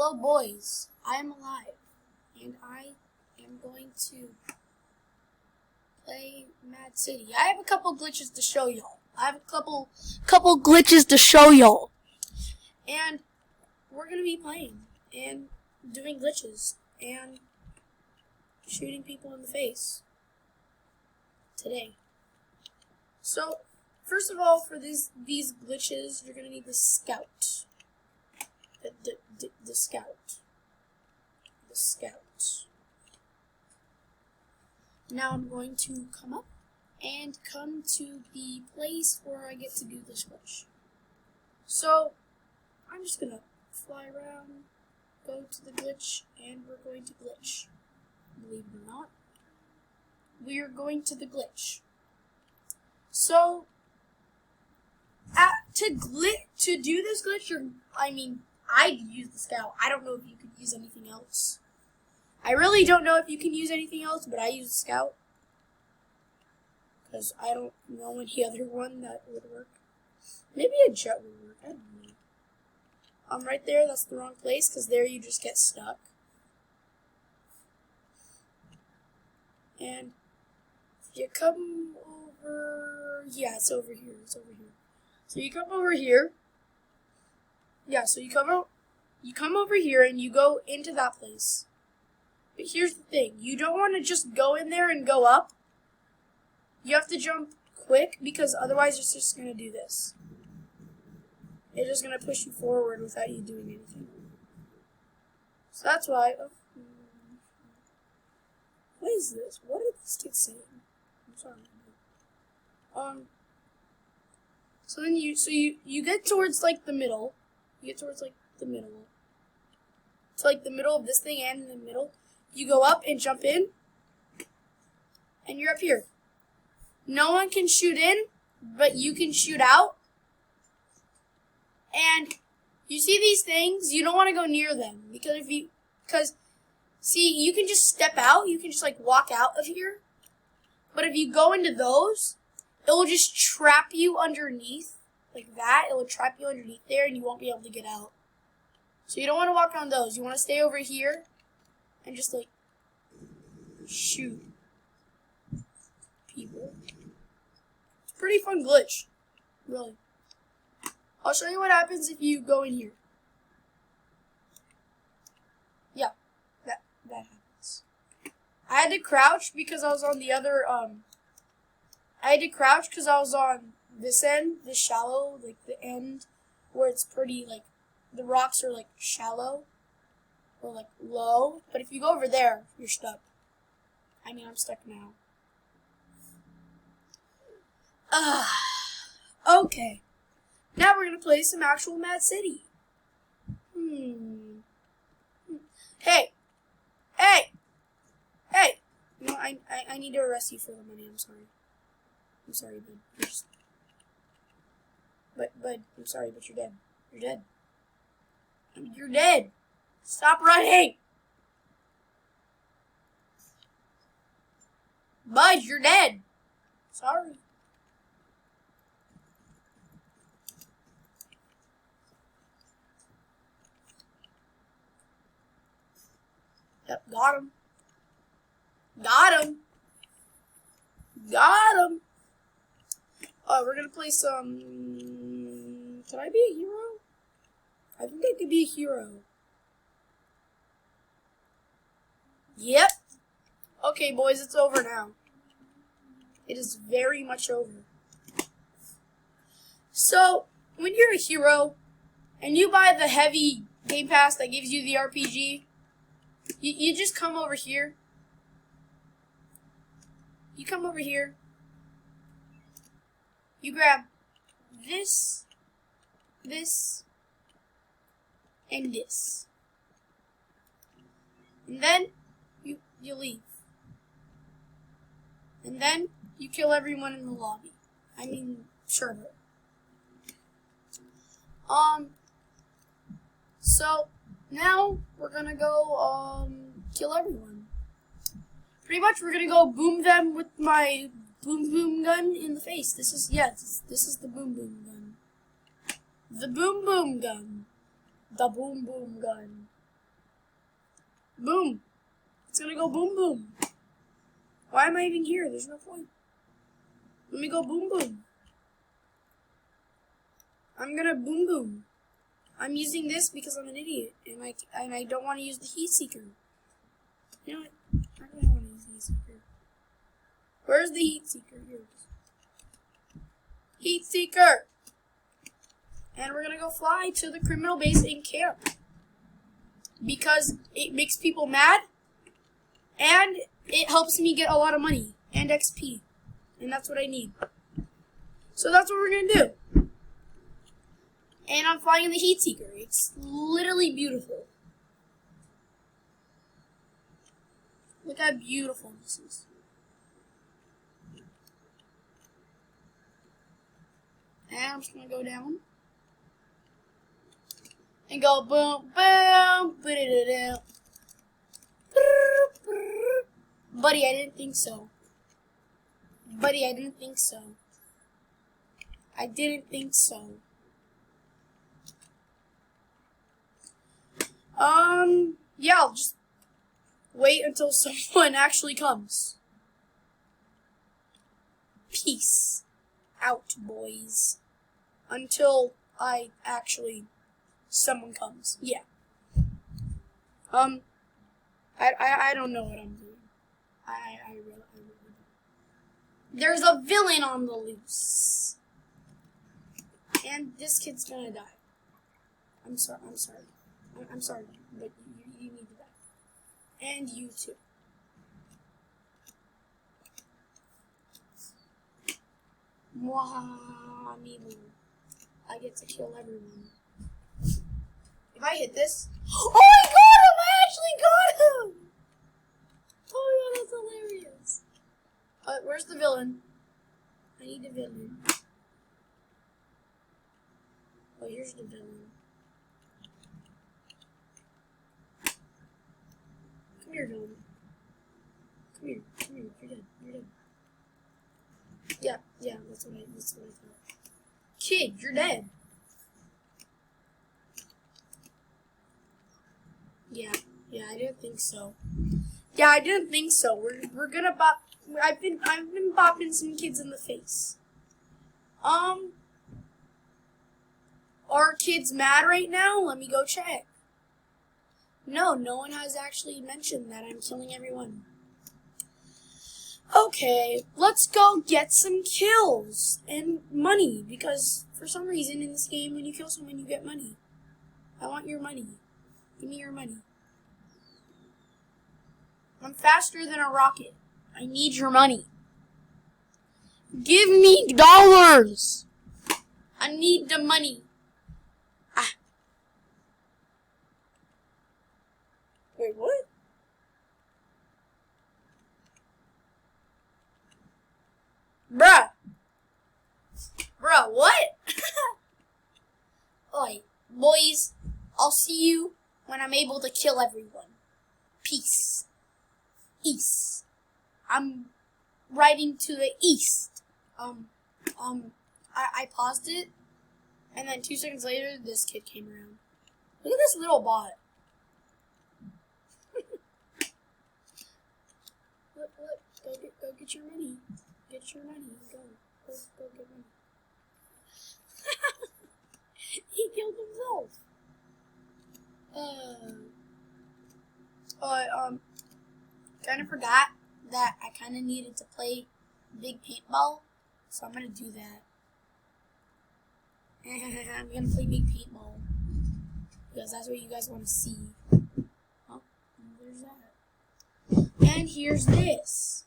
Hello boys, I am alive, and I am going to play Mad City. I have a couple glitches to show y'all. And we're gonna be playing, and doing glitches, and shooting people in the face today. So, first of all, for these glitches, you're gonna need the scout. The scout. Now I'm going to come up and come to the place where I get to do this glitch. So I'm just gonna fly around, go to the glitch, and we're going to glitch. Believe it or not, we are going to the glitch. So to do this glitch, I'd use the scout. I don't know if you could use anything else. I really don't know if you can use anything else, but I use the scout. Because I don't know any other one that would work. Maybe a jet would work. I don't know. Right there, that's the wrong place, because there you just get stuck. And if you come over... Yeah, it's over here. So you come over here. Yeah, so you come over here and you go into that place. But here's the thing. You don't want to just go in there and go up. You have to jump quick because otherwise it's just going to do this. It's just going to push you forward without you doing anything. So that's why... what is this? What did this kid say? I'm sorry. So then you get towards like the middle. You get towards like the middle. It's like the middle of this thing and in the middle. You go up and jump in. And you're up here. No one can shoot in, but you can shoot out. And you see these things, you don't want to go near them. Because see, you can just step out, you can just like walk out of here. But if you go into those, it will just trap you underneath. Like that, it will trap you underneath there and you won't be able to get out. So you don't want to walk on those. You want to stay over here and just like shoot people. It's a pretty fun glitch, really. I'll show you what happens if you go in here. Yeah, that happens. I had to crouch because I was on the other, this end, this shallow, like the end where it's pretty, like, the rocks are, like, shallow or, like, low. But if you go over there, you're stuck. I'm stuck now. Okay. Now we're going to play some actual Mad City. Hey! No, I need to arrest you for the money. I'm sorry, bud. I'm sorry, but you're dead. You're dead. Stop running! Bud, you're dead. Sorry. Yep, got him. We're gonna play some... Can I be a hero? I think I could be a hero. Yep. Okay, boys, it's over now. It is very much over. So, when you're a hero, and you buy the heavy game pass that gives you the RPG, you just come over here. You come over here. You grab this, and this. And then you leave. And then you kill everyone in the lobby. Server. So now we're gonna go kill everyone. Pretty much we're gonna go boom them with my boom gun in the face. This is the boom gun. The boom gun. The boom gun. Boom. It's gonna go boom boom. Why am I even here? There's no point. Let me go boom boom. I'm gonna boom boom. I'm using this because I'm an idiot and I don't want to use the heat seeker. You know what? I really want to use the heat seeker. Where's the heat seeker? Here it is. Heat seeker! And we're gonna go fly to the criminal base in camp. Because it makes people mad. And it helps me get a lot of money. And XP. And that's what I need. So that's what we're gonna do. And I'm flying in the heat seeker. It's literally beautiful. Look how beautiful this is. And I'm just gonna go down. And go boom, boom, ba-da-da-da. Buddy, I didn't think so. Buddy, I didn't think so. I didn't think so. Yeah, I'll just wait until someone actually comes. Peace out, boys. Until someone comes. Yeah. I don't know what I'm doing. I really don't. There's a villain on the loose. And this kid's gonna die. I'm sorry, but you need to die. And you too. Mwah-me-moo. I get to kill everyone. If I hit this... Oh, I got him! I actually got him! Oh, yeah, that's hilarious. Where's the villain? I need the villain. Oh, here's the villain. Come here, villain. Come here. You're dead. Yeah, that's what I thought. Kid, you're dead. Yeah, I didn't think so. We're gonna bop. I've been bopping some kids in the face. Are kids mad right now? Let me go check. No one has actually mentioned that I'm killing everyone. Okay, let's go get some kills and money, because for some reason in this game, when you kill someone, you get money. I want your money. Give me your money. I'm faster than a rocket. I need your money. Give me dollars. I need the money. Wait, what? Bruh, what? Oi, boys, I'll see you when I'm able to kill everyone. Peace. East. I'm riding to the east. I paused it, and then 2 seconds later, this kid came around. Look at this little bot. Look, go get your money. Get your money. Go get money. He killed himself. Kind of forgot that I kind of needed to play big paintball, so I'm gonna do that. I'm gonna play big paintball because that's what you guys want to see. Oh, there's that. And here's this.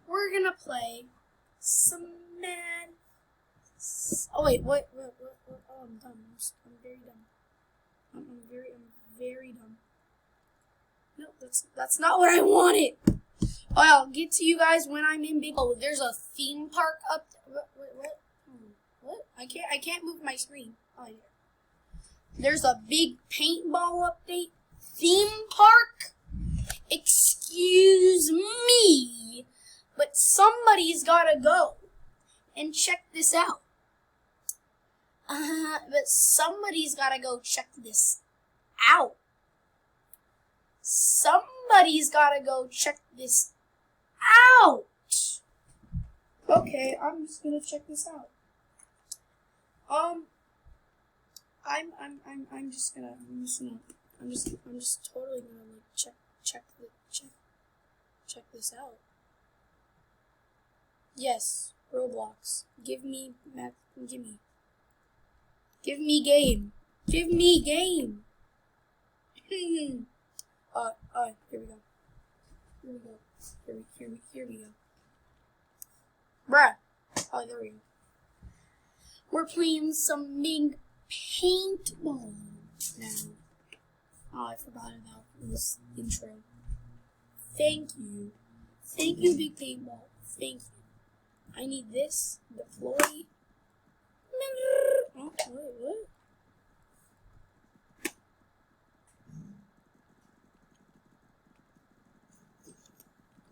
We're gonna play some mad. Oh wait, what? Oh, I'm dumb. I'm very dumb. I'm very dumb. No, that's not what I wanted. Oh, I'll get to you guys when I'm in big. Oh, there's a theme park up. What? What? I can't move my screen. Oh, yeah. There's a big paintball update. Theme park? Excuse me, but somebody's gotta go and check this out. But somebody's gotta go check this out. somebody's gotta go check this out. Okay, I'm just gonna check this out. I'm just totally gonna like check this out. Yes, Roblox. Give me game. Give me game. Here we go. Here we go. Bruh. Oh, there we go. We're playing some big paintball now. Oh, I forgot about this intro. Thank you. Thank you, big paintball. Thank you. I need this. Deploy. Oh, wait, what?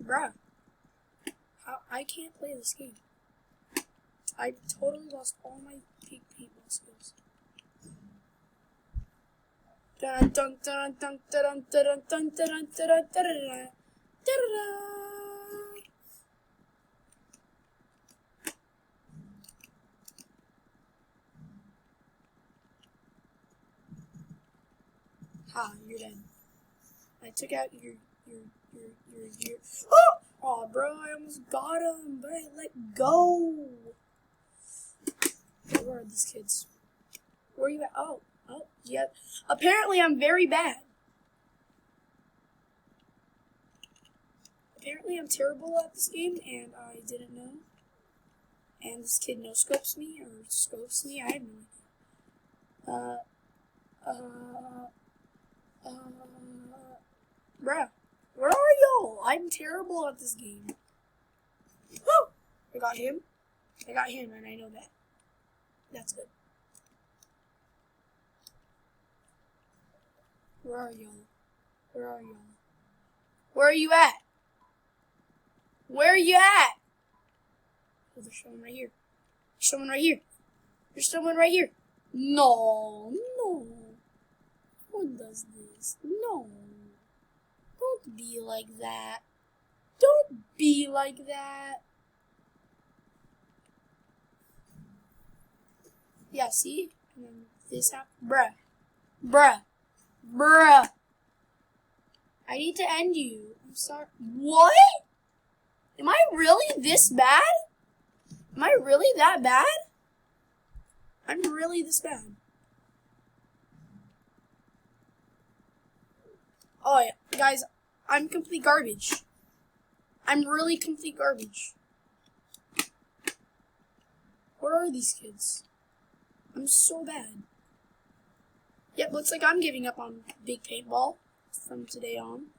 Bruh. I can't play this game. I totally lost all my big paintball skills. Dun dun dun dun dun dun dun dun dun dun. Ha, you're dead. I took out your. Oh, bro, I almost got him, but I let go. Where are these kids? Where are you at? Oh, yeah. Apparently, I'm very bad. Apparently, I'm terrible at this game, and I didn't know. And this kid no-scopes me, or scopes me, I have no idea. Bruh, where are y'all? I'm terrible at this game. Woo! I got him, and I know that. That's good. Where are y'all? Where are y'all? Where are you at? Where are you at? Oh, there's someone right here. There's someone right here. There's someone right here. No. No one does this. No. Don't be like that. Don't be like that. Yeah, see? And then this happened. Bruh. I need to end you. I'm sorry. What? Am I really this bad? Am I really that bad? I'm really this bad. Oh yeah, guys, I'm complete garbage. I'm really complete garbage. Where are these kids? I'm so bad. Yep, looks like I'm giving up on big paintball from today on.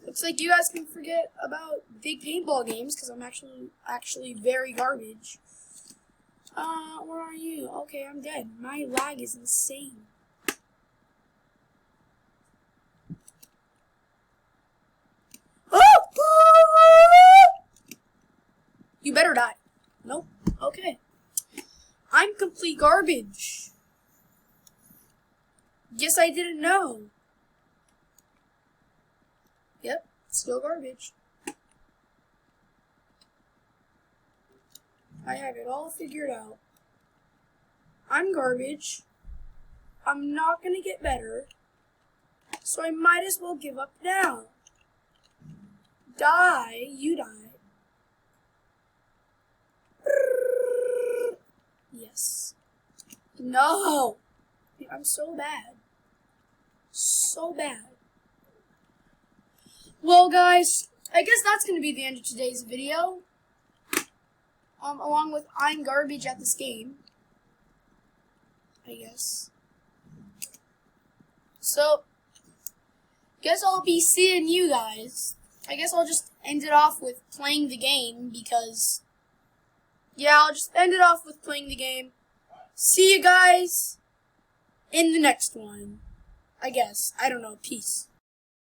Looks like you guys can forget about big paintball games because I'm actually very garbage. Where are you? Okay, I'm dead. My lag is insane. You better die. Nope. Okay. I'm complete garbage. Guess I didn't know. Yep, still garbage. I have it all figured out. I'm garbage. I'm not gonna get better. So I might as well give up now. Die, you die. Yes. No! I'm so bad. So bad. Well, guys, I guess that's going to be the end of today's video. Along with I'm garbage at this game. I guess. So, guess I'll be seeing you guys. I guess I'll just end it off with playing the game because... Yeah, I'll just end it off with playing the game. See you guys in the next one. I guess. I don't know. Peace.